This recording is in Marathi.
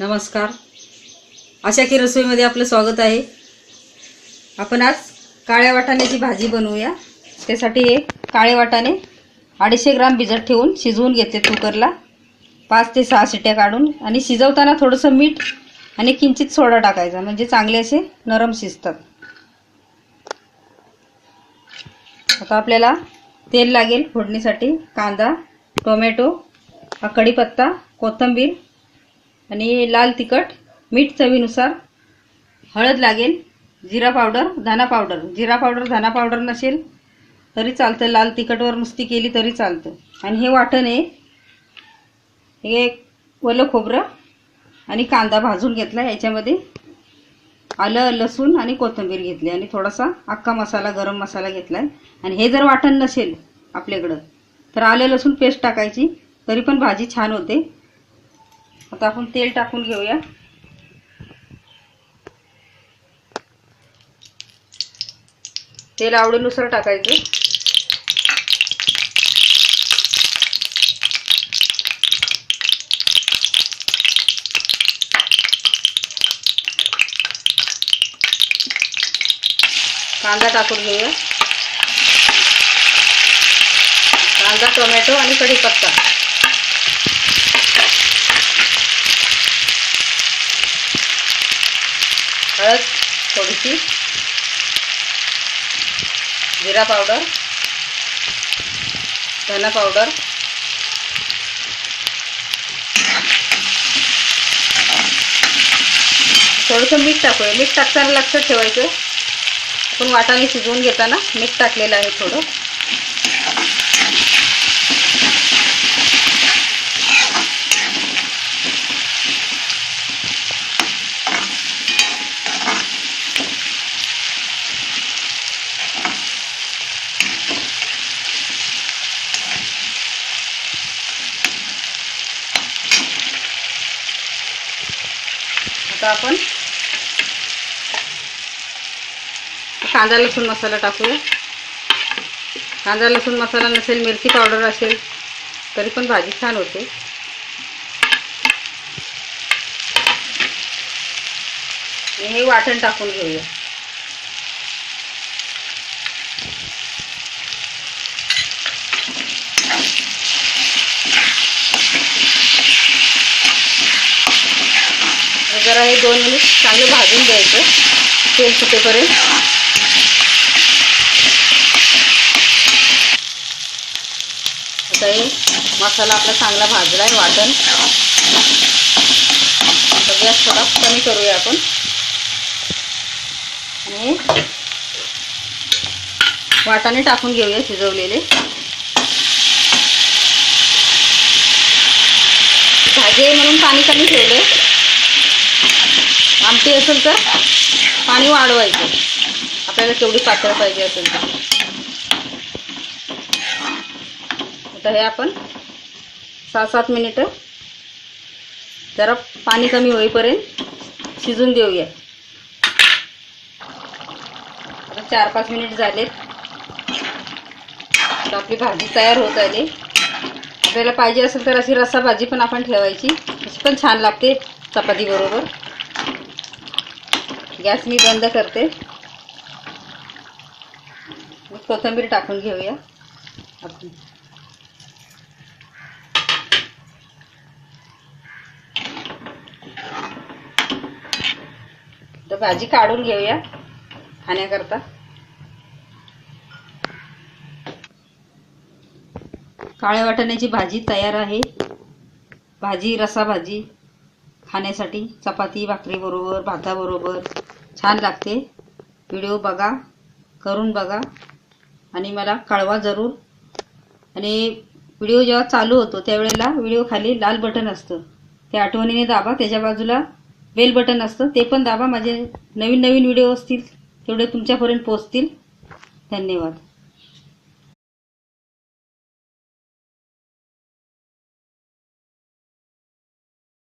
नमस्कार. आशा की रसोईमध्ये आपलं स्वागत आहे. आपण आज काळ्या वाटाण्याची भाजी बनवूया. त्यासाठी एक काळे वाटाणे 250 ग्राम भिजत ठेवून शिजवून घेतले कुकरला 5 ते 6 शिट्ट्या काढून. आणि शिजवताना थोडंसं मीठ आणि किंचित सोडा टाकायचा, म्हणजे चांगले असे नरम शिजतात. आता आपल्याला तेल लागेल फोडणीसाठी. कांदा, टोमॅटो, कढीपत्ता, कोथिंबीर आणि लाल तिखट, मीठ चवीनुसार, हळद लागेल, जिरा पावडर, धना पावडर. जिरा पावडर धना पावडर नसेल तरी चालतं, लाल तिखटवर नुसती केली तरी चालतं. आणि हे वाटण आहे, हे ओलं खोबरं आणि कांदा भाजून घेतला. याच्यामध्ये आलं, लसूण आणि कोथिंबीर घेतली आणि थोडासा अख्खा मसाला, गरम मसाला घेतलाय. आणि हे जर वाटण नसेल आपल्याकडं तर आलं लसूण पेस्ट टाकायची, तरी पण भाजी छान होते. आता आपण तेल टाकून घेऊया. तेल आवडीनुसार टाकायचं. कांदा टाकून घेऊया. कांदा, टोमॅटो आणि कढीपत्ता. हळद थोडीशी, जिरा पावडर, धना पावडर, थोडंसं मीठ टाकूया. मीठ टाकताना लक्षात ठेवायचं, आपण वाटाणे शिजवून घेताना मीठ टाकलेलं आहे थोडं. आता आपण कांदा लसूण मसाला टाकूया. कांदा लसूण मसाला नसेल, मिरची पावडर असेल तरी पण भाजी छान होते. हे वाटण टाकून घेऊया. जरा हे 2 मिनिट चांगलं भाजून द्यायचं तेल सुटेपर्यंत. आता हे मसाला आपला चांगला भाजला आहे. वाटण गॅस थोडा कमी करूया आपण. आणि वाटाणे टाकून घेऊया शिजवलेले. भाजी आहे म्हणून पाणी कमी ठेवले. आमटी असेल तर पाणी वाढवायचं, आपल्याला केवढी पातळ पाहिजे असेल तर. आता हे आपण 6-7 मिनिटं जरा पाणी कमी होईपर्यंत शिजून देऊया. आता 4-5 मिनिट झालेत. तर आपली भाजी तयार होत आली. आपल्याला पाहिजे असेल तर अशी रस्सा भाजी पण आपण ठेवायची, अशी पण छान लागते चपाती बरोबर. गॅस मी बंद करते. कोथिंबीर टाकून घेऊया आपण. तर भाजी काढून घेऊया खाण्याकरता. काळ्या वाटाण्याची भाजी तयार आहे. भाजी रस्सा भाजी खाण्यासाठी चपाती भाकरी बरोबर, भाताबरोबर छान लागते. व्हिडिओ बघा, करून बघा आणि मला कळवा जरूर. आणि व्हिडिओ जेव्हा चालू होतो त्यावेळेला व्हिडिओ खाली लाल बटन असतं, ते आठवणीने दाबा. त्याच्या बाजूला बेल बटन असतं, ते पण दाबा. माझे नवीन व्हिडिओ असतील तेवढे तुमच्यापर्यंत पोहोचतील. धन्यवाद.